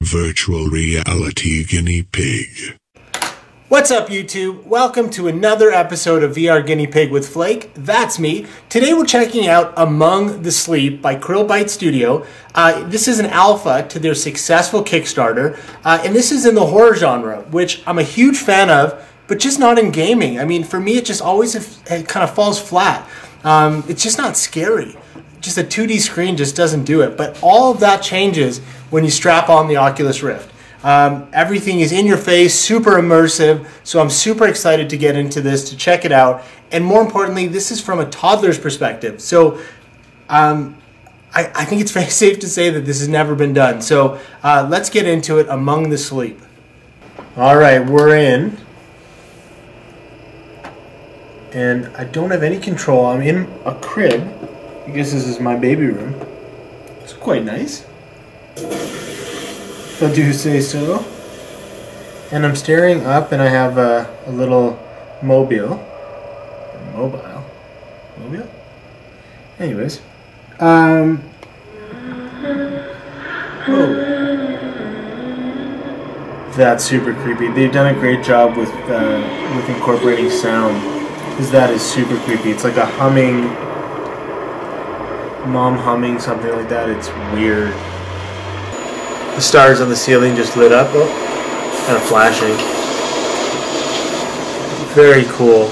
Virtual reality guinea pig. What's up, YouTube? Welcome to another episode of VR Guinea Pig with Flake. That's me. Today we're checking out Among the Sleep by Krillbite Studio. This is an alpha to their successful Kickstarter, and this is in the horror genre, which I'm a huge fan of, but just not in gaming. I mean, for me, it just always it kind of falls flat. It's just not scary. Just a 2D screen just doesn't do it. But all of that changes when you strap on the Oculus Rift. Everything is in your face, super immersive, so I'm super excited to get into this, to check it out. And more importantly, this is from a toddler's perspective. So I think it's very safe to say that this has never been done. So let's get into it. Among the Sleep. All right, we're in. And I don't have any control. I'm in a crib. I guess this is my baby room. It's quite nice, if I do say so. And I'm staring up, and I have a little mobile. Anyways, whoa. That's super creepy. They've done a great job with incorporating sound, because that is super creepy. It's like a humming. Mom humming, something like that. It's weird. The stars on the ceiling just lit up. Oh, kind of flashing. Very cool.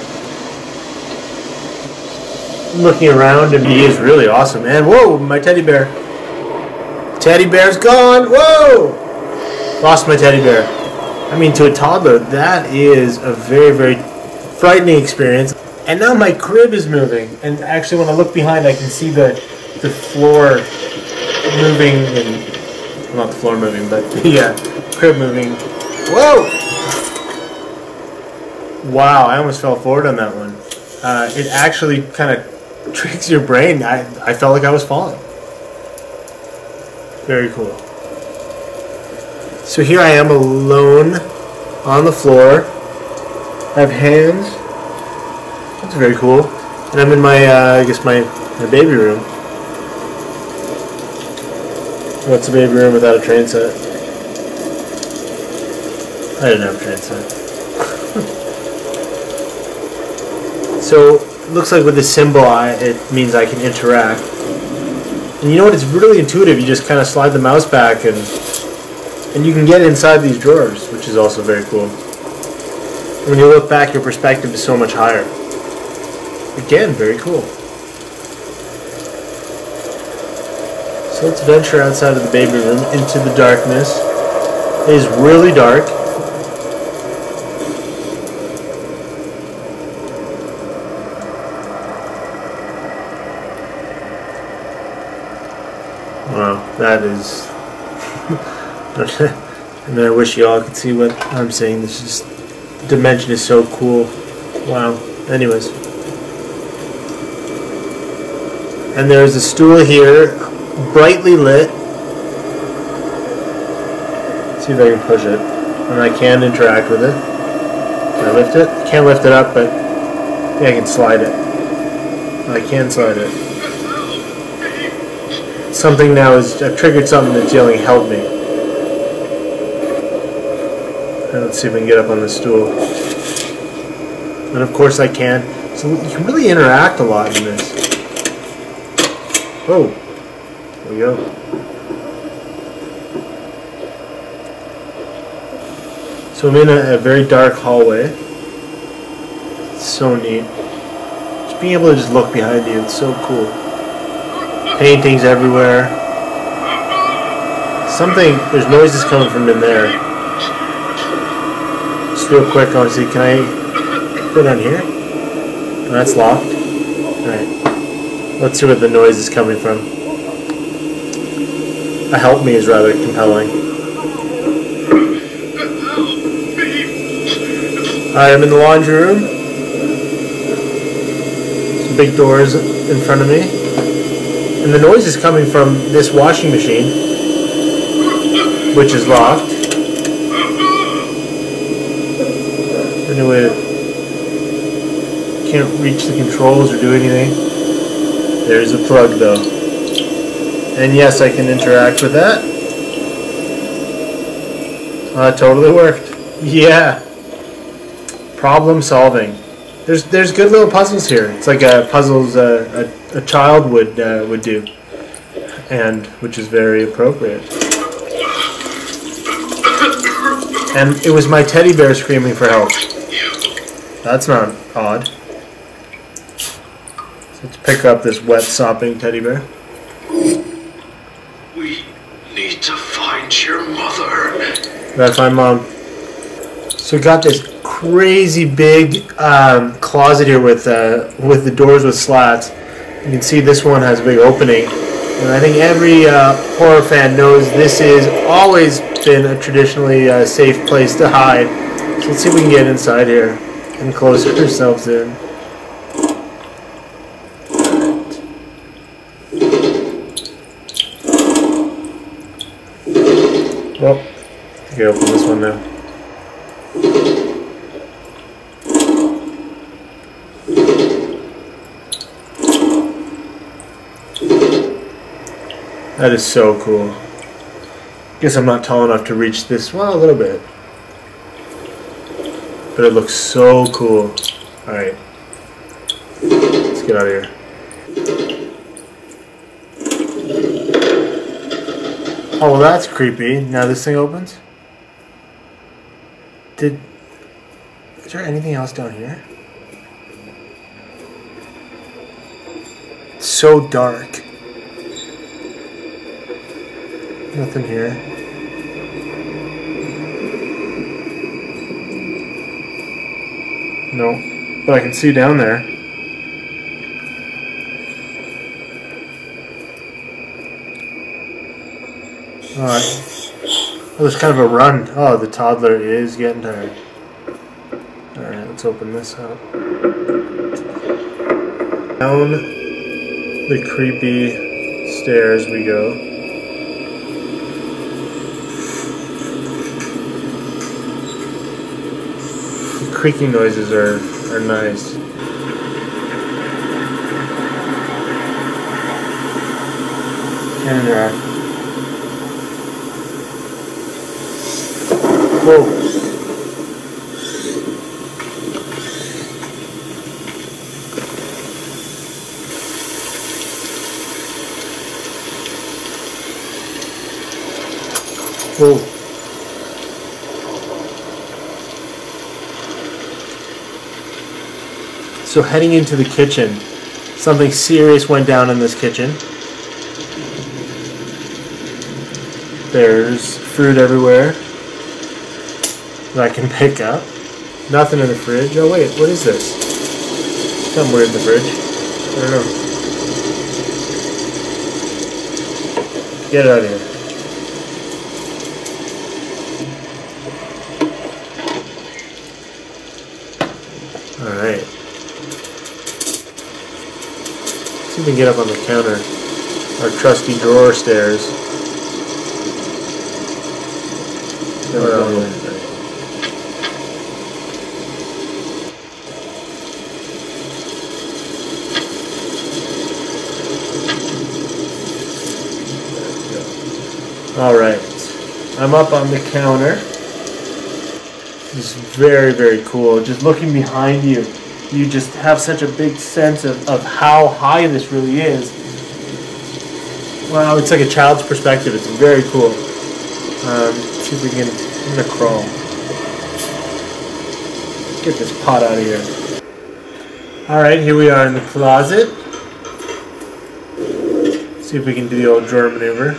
Looking around, and he is really awesome, man. Whoa, my teddy bear. Teddy bear's gone. Whoa! Lost my teddy bear. I mean, to a toddler, that is a very, very frightening experience. And now my crib is moving. And actually, when I look behind, I can see the floor moving, and well, not the floor moving, but the crib moving. Whoa! Wow, I almost fell forward on that one. It actually kind of tricks your brain. I felt like I was falling. Very cool. So here I am alone on the floor. I have hands. That's very cool. And I'm in my, I guess my baby room. What's a baby room without a train set? I didn't have a train set. So, it looks like with the symbol, it means I can interact. And you know what? It's really intuitive. You just kind of slide the mouse back, and you can get inside these drawers, which is also very cool. And when you look back, your perspective is so much higher. Again, very cool. So let's venture outside of the baby room into the darkness. It is really dark. Wow, that is... I mean, I wish you all could see what I'm saying. This is just... The dimension is so cool. Wow. Anyways. And there's a stool here, brightly lit. Let's see if I can push it. And I can interact with it. Can I lift it? I can't lift it up, but yeah, I can slide it. I can slide it. Something now is, I've triggered something that's yelling, help me. And let's see if we can get up on the stool. And of course I can. So you can really interact a lot in this. Oh, there we go. So I'm in a very dark hallway. It's so neat. Just being able to just look behind you, it's so cool. Paintings everywhere. There's noises coming from in there. Just real quick, I want to see, can I go down here? No, that's locked. Alright. Let's see where the noise is coming from. A help me is rather compelling. Alright, I'm in the laundry room. Some big doors in front of me. And the noise is coming from this washing machine, which is locked. Anyway, can't reach the controls or do anything. There's a plug though. And yes, I can interact with that. That totally worked. Yeah. Problem solving. There's good little puzzles here. It's like puzzles a child would do, and which is very appropriate. And it was my teddy bear screaming for help. That's not odd. So let's pick up this wet sopping teddy bear. We need to find your mother. Gotta find Mom. So we got this crazy big closet here with the doors with slats. You can see this one has a big opening. And I think every horror fan knows this has always been a traditionally safe place to hide. So let's see if we can get inside here and close ourselves in. Well, I can open this one now. That is so cool. Guess I'm not tall enough to reach this. Well, a little bit. But it looks so cool. Alright. Let's get out of here. Oh, well, that's creepy. Now this thing opens? Is there anything else down here? It's so dark. Nothing here. No, but I can see down there. Alright. Oh, there's kind of a run. Oh, the toddler is getting tired. Alright, let's open this up. Down the creepy stairs we go. The creaking noises are nice. And whoa. Whoa. So heading into the kitchen, something serious went down in this kitchen. There's fruit everywhere that I can pick up. Nothing in the fridge. Oh wait, what is this? Something weird in the fridge. I don't know. Get it out of here. Alright. See if we can get up on the counter. Our trusty drawer stairs. There we go. Alright, I'm up on the counter. This is very, very cool. Just looking behind you, you just have such a big sense of how high this really is. Wow, it's like a child's perspective. It's very cool. See if we can, I'm gonna crawl. Get this pot out of here. Alright, here we are in the closet. See if we can do the old drawer maneuver.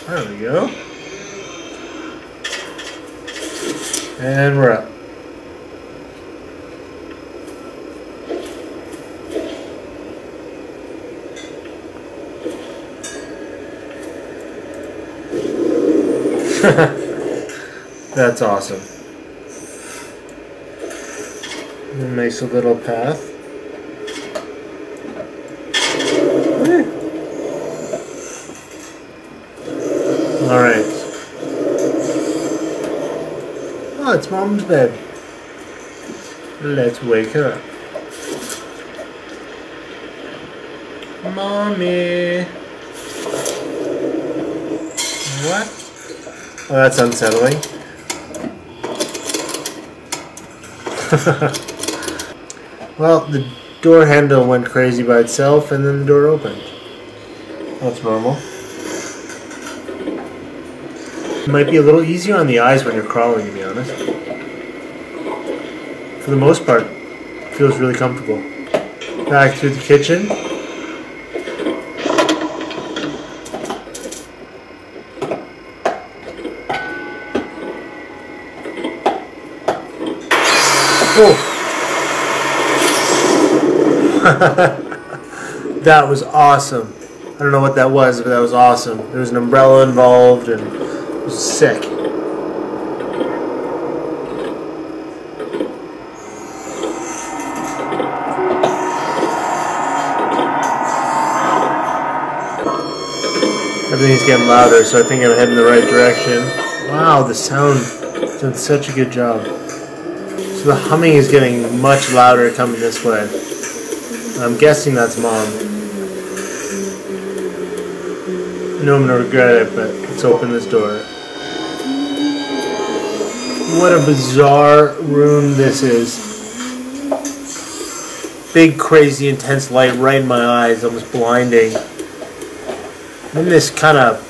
There we go. And we're up. That's awesome. A nice little path. Alright. Oh, it's Mom's bed. Let's wake her up. Mommy. What? Oh, that's unsettling. Well, the door handle went crazy by itself, and then the door opened. That's normal. It might be a little easier on the eyes when you're crawling, to be honest. For the most part, it feels really comfortable. Back through the kitchen. Oh! That was awesome. I don't know what that was, but that was awesome. There was an umbrella involved, and it was sick. Everything's getting louder, so I think I'm heading in the right direction. Wow, the sound is doing such a good job. So the humming is getting much louder coming this way. I'm guessing that's Mom. I know I'm going to regret it, but let's open this door. What a bizarre room this is. Big, crazy, intense light right in my eyes, almost blinding. In this kind of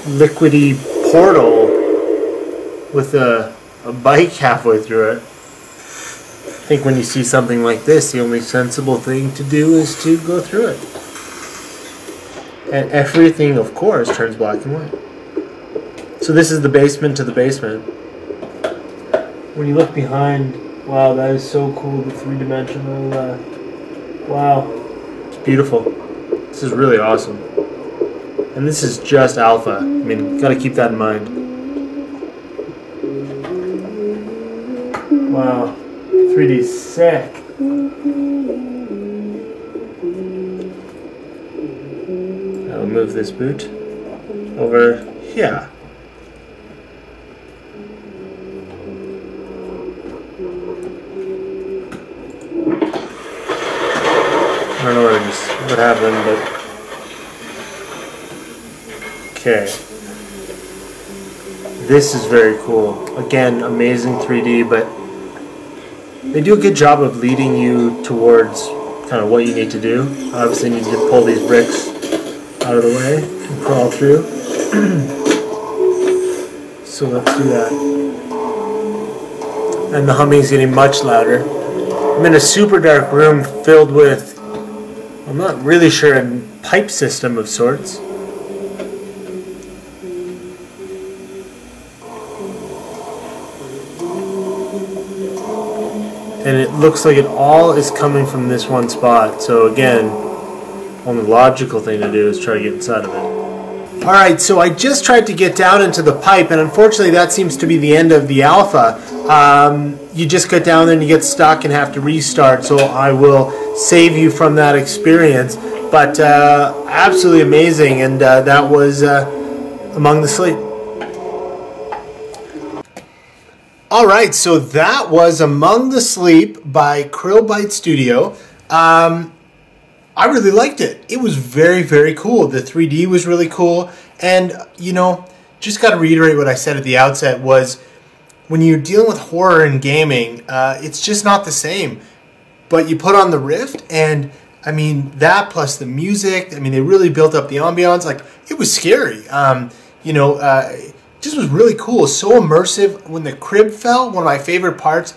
liquidy portal with a bike halfway through it. I think when you see something like this, the only sensible thing to do is to go through it. And everything, of course, turns black and white. So this is the basement to the basement. When you look behind, wow, that is so cool, the three-dimensional, wow. It's beautiful. This is really awesome. And this is just alpha. I mean, gotta keep that in mind. Wow. 3D's sick. I'll move this boot over here. I don't know what happened, but okay. This is very cool. Again, amazing 3D, but they do a good job of leading you towards kind of what you need to do. Obviously, you need to pull these bricks out of the way and crawl through. So let's do that. And the humming is getting much louder. I'm in a super dark room filled with, I'm not really sure, a pipe system of sorts. And it looks like it all is coming from this one spot. So again, only logical thing to do is try to get inside of it. Alright, so I just tried to get down into the pipe, and unfortunately that seems to be the end of the alpha. You just get down there and you get stuck and have to restart, so I will save you from that experience. But absolutely amazing, and that was Among the Sleep. Alright, so that was Among the Sleep by Krillbite Studio. I really liked it. It was very, very cool. The 3D was really cool. And, you know, just got to reiterate what I said at the outset was when you're dealing with horror in gaming, it's just not the same. But you put on the Rift and, I mean, that plus the music, I mean, they really built up the ambiance. Like, it was scary. You know, it just was really cool. So immersive. When the crib fell, one of my favorite parts,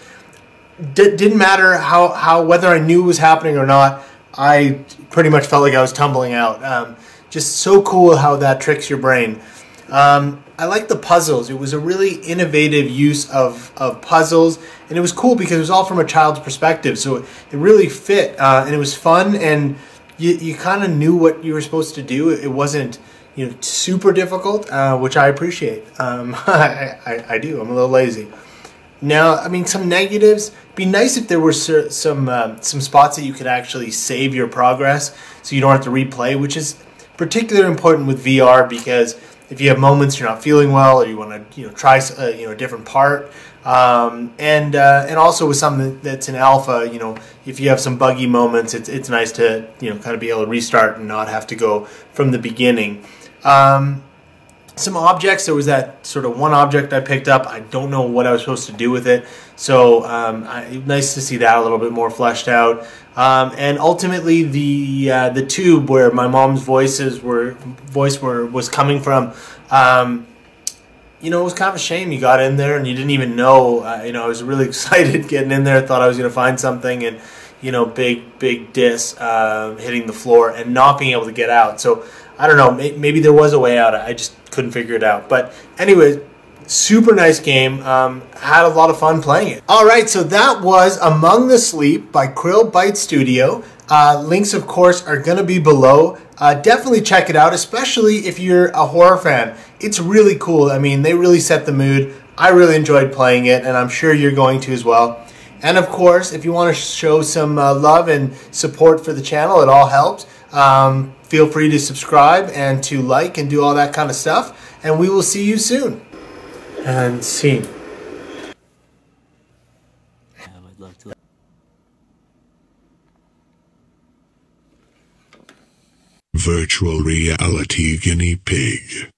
didn't matter whether I knew it was happening or not, I pretty much felt like I was tumbling out. Just so cool how that tricks your brain. I like the puzzles. It was a really innovative use of puzzles, and it was cool because it was all from a child's perspective, so it really fit, and it was fun, and you kind of knew what you were supposed to do. It wasn't, you know, super difficult, which I appreciate. I do. I'm a little lazy. Now, I mean, some negatives. It'd be nice if there were some spots that you could actually save your progress, so you don't have to replay, which is particularly important with VR because if you have moments you're not feeling well or you want to, you know, try a different part, and also with something that's in alpha, you know, if you have some buggy moments, it's nice to, you know, kind of be able to restart and not have to go from the beginning. some objects. There was that sort of one object I picked up. I don't know what I was supposed to do with it. So nice to see that a little bit more fleshed out. And ultimately, the tube where my mom's voice was coming from. You know, it was kind of a shame you got in there and you didn't even know. You know, I was really excited getting in there. Thought I was going to find something, and you know, big disc hitting the floor and not being able to get out. So I don't know. Maybe there was a way out. I just couldn't figure it out. But anyway, super nice game. Had a lot of fun playing it. All right, so that was Among the Sleep by Krillbite Studio. Links, of course, are going to be below. Definitely check it out, especially if you're a horror fan. It's really cool. I mean, they really set the mood. I really enjoyed playing it, and I'm sure you're going to as well. And of course, if you want to show some love and support for the channel, it all helps. Feel free to subscribe and to like and do all that kind of stuff. And we will see you soon. And scene. Virtual reality guinea pig.